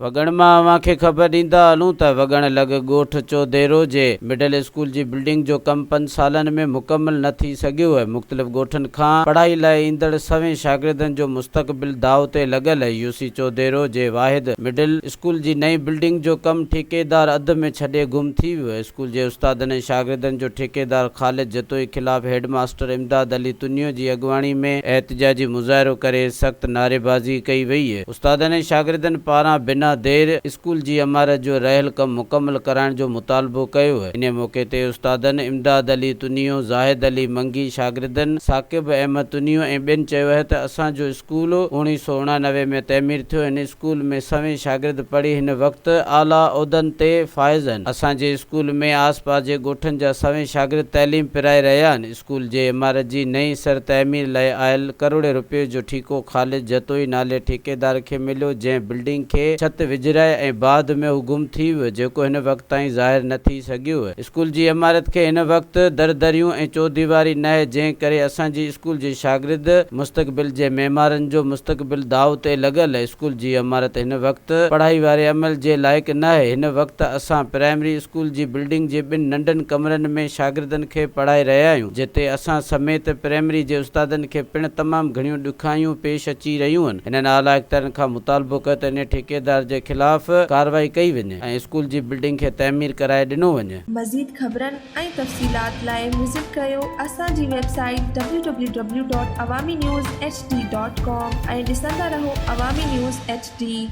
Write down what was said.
वगण मां अव्हांखे ख़बर ॾींदा हलूं त वगण लॻ ॻोठ चौधेरो जे मिडल स्कूल जी बिल्डिंग जो कमु 5 सालनि में मुकमल न थी सघियो आहे। मुख़्तलिफ़ ॻोठनि खां पढ़ाई लाइ ईंदड़ सवें शागिर्दनि जो मुस्तक़बिल दाव ते लॻल आहे। यूसी चौधेरो जे वाहिद मिडल स्कूल जी नई बिल्डिंग जो कमु ठेकेदार अधु में छॾे गुम थी वियो आहे। स्कूल जे उस्तादनि ऐं शागिर्दनि जो ठेकेदार ख़ालिद जतोई ख़िलाफ़ हेडमास्टर इमदाद अली तुनियो जी अॻुवाणी में एहतिजाजी मुज़ाहिरो करे सख़्त नारेबाज़ी कई वई आहे। उस्तादनि ऐं शागिर्दनि पारां बिना देर स्कूल जी इमारत जो रहियल कमु मुकमल कराइण जो मुतालबो कयो आहे। इन मौक़े ते उस्तादनि इमदाद अली तुनियो, ज़ाहिद अली मंगी, शागिर्दनि साकिब अहमद तुनियो ऐं ॿियनि चयो आहे त असांजो स्कूल 1989 में तइमीर थियो। हिन स्कूल में सवें शागिर्द पढ़ी हिन वक़्तु आला उहिदनि ते फ़ाइज़ आहिनि। असांजे स्कूल में आस पास जे ॻोठनि जा सवें शागिर्द तइलीम पिराए रहिया आहिनि। स्कूल जे इमारत जी नई सर तइमीर लाइ आयल करोड़े रुपए जो ठीको ख़ालिद जतोई नाले ठेकेदार खे मिलियो, जंहिं बिल्डिंग खे छत विझराए ऐं बाद में हू गुम थी वियो, जेको हिन वक़्त ताईं ज़ाहिर न थी सघियो आहे। स्कूल जी इमारत खे हिन वक़्तु दरदरियूं ऐं चौदीवारी न आहे, जंहिं करे असांजी स्कूल जे शागिर्द मुस्तक़बिल जे मेमारनि जो मुस्तक़बिल दाव ते लॻल आहे। स्कूल जी इमारत हिन वक़्तु पढ़ाई वारे अमल जे लाइक़ न आहे। हिन वक़्तु असां प्राइमरी स्कूल जी बिल्डिंग जे 2 नंढनि कमरनि में शागिर्दनि खे पढ़ाए रहिया आहियूं, जिते असां समेत प्राइमरी जे उस्तादनि खे पिणु तमामु घणियूं ॾुखियाइयूं पेश अची रहियूं आहिनि। हिननि आला इख़्तियारनि खां मुतालबो कयो त इन ठेकेदार जे ख़िलाफ़ कार्रवाई कई वञे ऐं स्कूल जी बिल्डिंग खे तइमीर कराए ॾिनो वञे। मज़ीद ख़बरनि ऐं तफ़सीलात लाइ विज़िट कयो असांजी वेबसाइट www.awamiNewsHD.com ऐं ॾिसंदा रहो अवामी न्यूज़ HD।